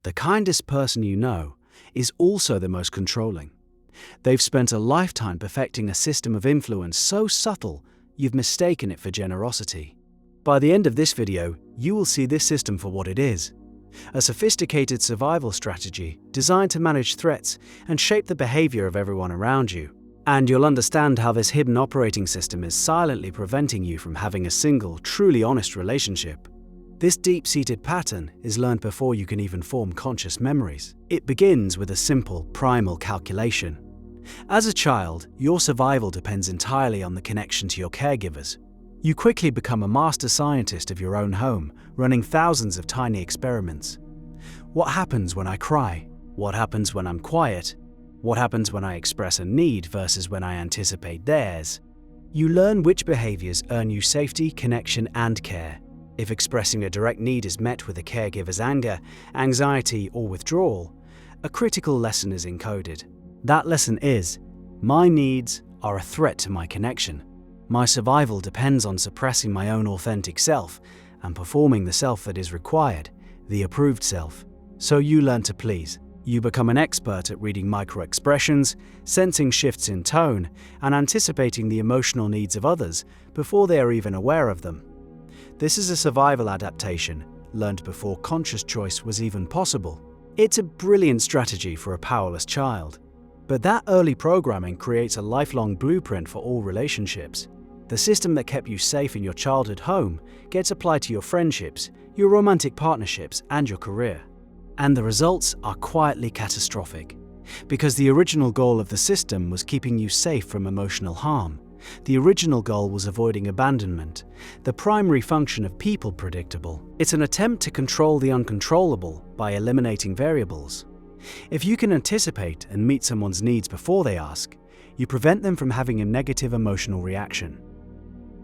The kindest person you know is also the most controlling. They've spent a lifetime perfecting a system of influence so subtle you've mistaken it for generosity. By the end of this video, you will see this system for what it is: a sophisticated survival strategy designed to manage threats and shape the behavior of everyone around you. And you'll understand how this hidden operating system is silently preventing you from having a single, truly honest relationship. This deep-seated pattern is learned before you can even form conscious memories. It begins with a simple, primal calculation. As a child, your survival depends entirely on the connection to your caregivers. You quickly become a master scientist of your own home, running thousands of tiny experiments. What happens when I cry? What happens when I'm quiet? What happens when I express a need versus when I anticipate theirs? You learn which behaviors earn you safety, connection, and care. If expressing a direct need is met with a caregiver's anger, anxiety, or withdrawal, a critical lesson is encoded. That lesson is, my needs are a threat to my connection. My survival depends on suppressing my own authentic self and performing the self that is required, the approved self. So you learn to please. You become an expert at reading micro-expressions, sensing shifts in tone, and anticipating the emotional needs of others before they are even aware of them. This is a survival adaptation, learned before conscious choice was even possible. It's a brilliant strategy for a powerless child. But that early programming creates a lifelong blueprint for all relationships. The system that kept you safe in your childhood home gets applied to your friendships, your romantic partnerships, and your career. And the results are quietly catastrophic. Because the original goal of the system was keeping you safe from emotional harm. The original goal was avoiding abandonment, the primary function of people predictable. It's an attempt to control the uncontrollable by eliminating variables. If you can anticipate and meet someone's needs before they ask, you prevent them from having a negative emotional reaction.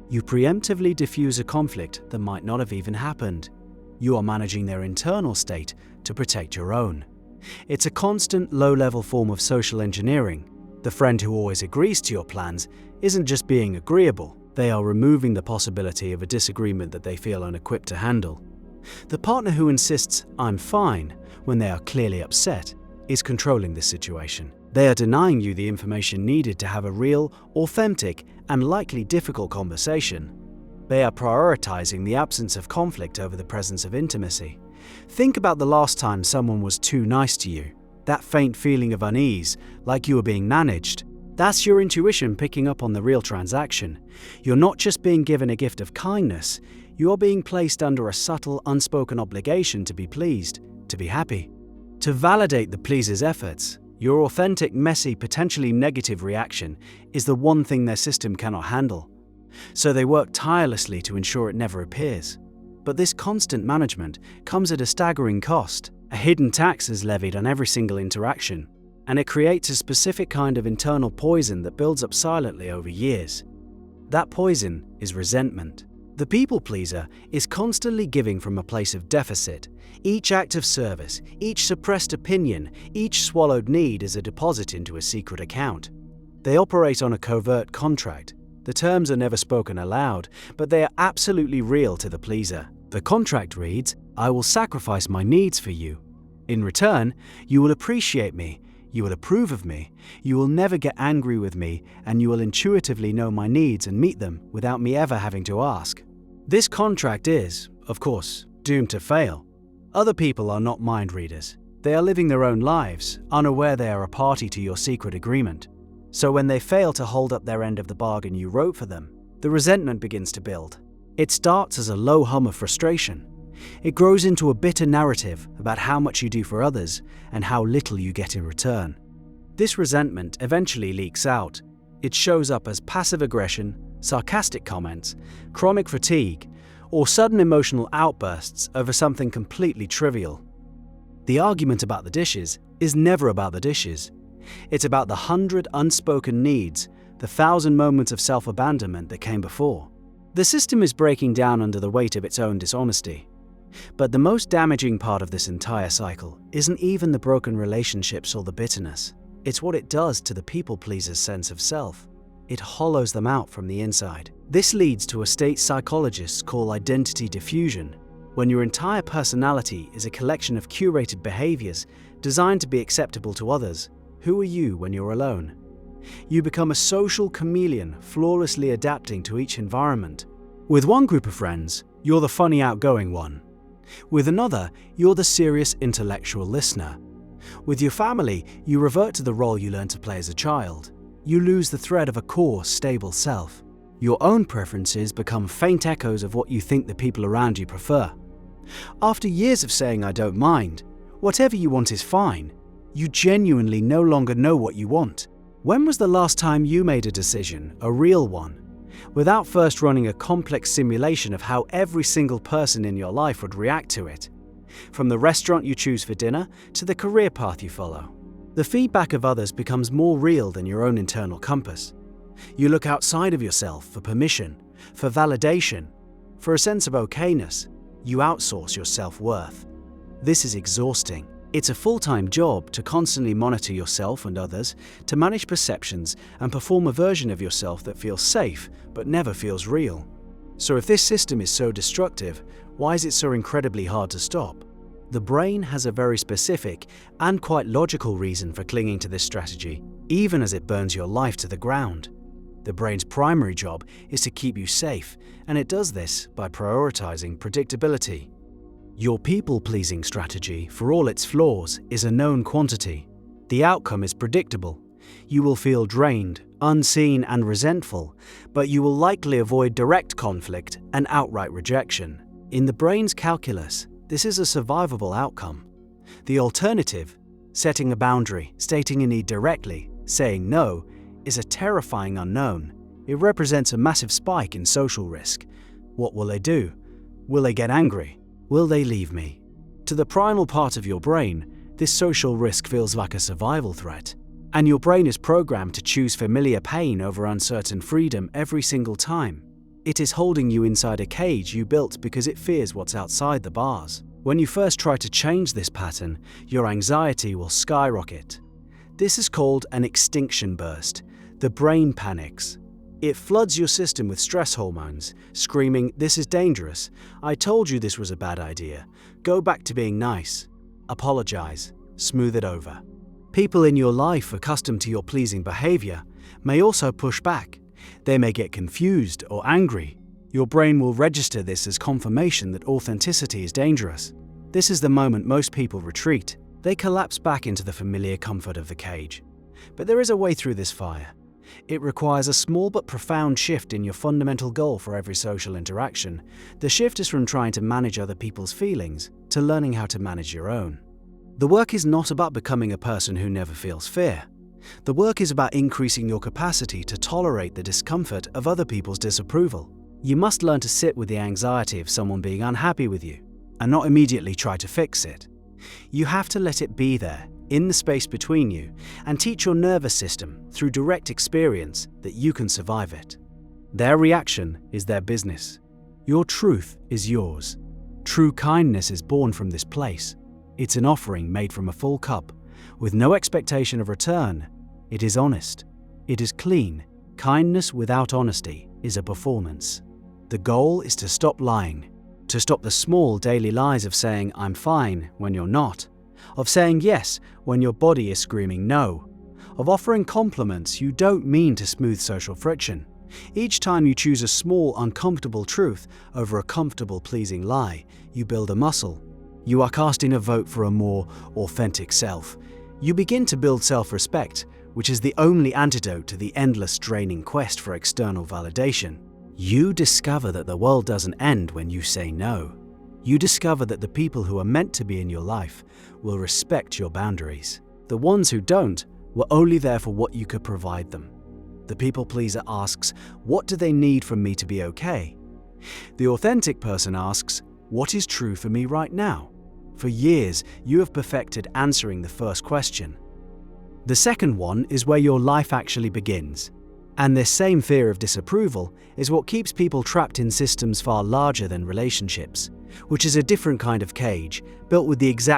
You preemptively diffuse a conflict that might not have even happened. You are managing their internal state to protect your own. It's a constant, low-level form of social engineering. The friend who always agrees to your plans isn't just being agreeable, they are removing the possibility of a disagreement that they feel unequipped to handle. The partner who insists, "I'm fine," when they are clearly upset, is controlling this situation. They are denying you the information needed to have a real, authentic, and likely difficult conversation. They are prioritizing the absence of conflict over the presence of intimacy. Think about the last time someone was too nice to you. That faint feeling of unease, like you were being managed. That's your intuition picking up on the real transaction. You're not just being given a gift of kindness, you are being placed under a subtle, unspoken obligation to be pleased, to be happy. To validate the pleaser's efforts, your authentic, messy, potentially negative reaction is the one thing their system cannot handle. So they work tirelessly to ensure it never appears. But this constant management comes at a staggering cost. A hidden tax is levied on every single interaction, and it creates a specific kind of internal poison that builds up silently over years. That poison is resentment. The people pleaser is constantly giving from a place of deficit. Each act of service, each suppressed opinion, each swallowed need is a deposit into a secret account. They operate on a covert contract. The terms are never spoken aloud, but they are absolutely real to the pleaser. The contract reads, "I will sacrifice my needs for you. In return, you will appreciate me, you will approve of me, you will never get angry with me, and you will intuitively know my needs and meet them without me ever having to ask." This contract is, of course, doomed to fail. Other people are not mind readers. They are living their own lives, unaware they are a party to your secret agreement. So when they fail to hold up their end of the bargain you wrote for them, the resentment begins to build. It starts as a low hum of frustration. It grows into a bitter narrative about how much you do for others and how little you get in return. This resentment eventually leaks out. It shows up as passive aggression, sarcastic comments, chronic fatigue, or sudden emotional outbursts over something completely trivial. The argument about the dishes is never about the dishes. It's about the 100 unspoken needs, the 1,000 moments of self-abandonment that came before. The system is breaking down under the weight of its own dishonesty. But the most damaging part of this entire cycle isn't even the broken relationships or the bitterness. It's what it does to the people pleaser's sense of self. It hollows them out from the inside. This leads to a state psychologists call identity diffusion, When your entire personality is a collection of curated behaviors designed to be acceptable to others, who are you when you're alone? You become a social chameleon, flawlessly adapting to each environment. With one group of friends, you're the funny, outgoing one. With another, you're the serious intellectual listener. With your family, you revert to the role you learned to play as a child. You lose the thread of a core, stable self. Your own preferences become faint echoes of what you think the people around you prefer. After years of saying, "I don't mind," whatever you want is fine, you genuinely no longer know what you want. When was the last time you made a decision, a real one, without first running a complex simulation of how every single person in your life would react to it? From the restaurant you choose for dinner to the career path you follow. The feedback of others becomes more real than your own internal compass. You look outside of yourself for permission, for validation, for a sense of okayness. You outsource your self-worth. This is exhausting. It's a full-time job to constantly monitor yourself and others, to manage perceptions and perform a version of yourself that feels safe but never feels real. So if this system is so destructive, why is it so incredibly hard to stop? The brain has a very specific and quite logical reason for clinging to this strategy, even as it burns your life to the ground. The brain's primary job is to keep you safe, and it does this by prioritizing predictability. Your people-pleasing strategy, for all its flaws, is a known quantity. The outcome is predictable. You will feel drained, unseen, and resentful, but you will likely avoid direct conflict and outright rejection. In the brain's calculus, this is a survivable outcome. The alternative, setting a boundary, stating a need directly, saying no, is a terrifying unknown. It represents a massive spike in social risk. What will they do? Will they get angry? Will they leave me? To the primal part of your brain, this social risk feels like a survival threat. And your brain is programmed to choose familiar pain over uncertain freedom every single time. It is holding you inside a cage you built because it fears what's outside the bars. When you first try to change this pattern, your anxiety will skyrocket. This is called an extinction burst. The brain panics. It floods your system with stress hormones, screaming, "This is dangerous. I told you this was a bad idea. Go back to being nice. Apologize. Smooth it over." People in your life accustomed to your pleasing behavior may also push back. They may get confused or angry. Your brain will register this as confirmation that authenticity is dangerous. This is the moment most people retreat. They collapse back into the familiar comfort of the cage. But there is a way through this fire. It requires a small but profound shift in your fundamental goal for every social interaction. The shift is from trying to manage other people's feelings to learning how to manage your own. The work is not about becoming a person who never feels fear. The work is about increasing your capacity to tolerate the discomfort of other people's disapproval. You must learn to sit with the anxiety of someone being unhappy with you and not immediately try to fix it. You have to let it be there, in the space between you, and teach your nervous system, through direct experience, that you can survive it. Their reaction is their business. Your truth is yours. True kindness is born from this place. It's an offering made from a full cup, with no expectation of return. It is honest. It is clean. Kindness without honesty is a performance. The goal is to stop lying, to stop the small daily lies of saying "I'm fine" when you're not, of saying yes when your body is screaming no, of offering compliments you don't mean to smooth social friction. Each time you choose a small, uncomfortable truth over a comfortable, pleasing lie, you build a muscle. You are casting a vote for a more authentic self. You begin to build self-respect, which is the only antidote to the endless, draining quest for external validation. You discover that the world doesn't end when you say no. You discover that the people who are meant to be in your life will respect your boundaries. The ones who don't were only there for what you could provide them. The people pleaser asks, "What do they need from me to be okay?" The authentic person asks, "What is true for me right now?" For years, you have perfected answering the first question. The second one is where your life actually begins. And this same fear of disapproval is what keeps people trapped in systems far larger than relationships, which is a different kind of cage, built with the exact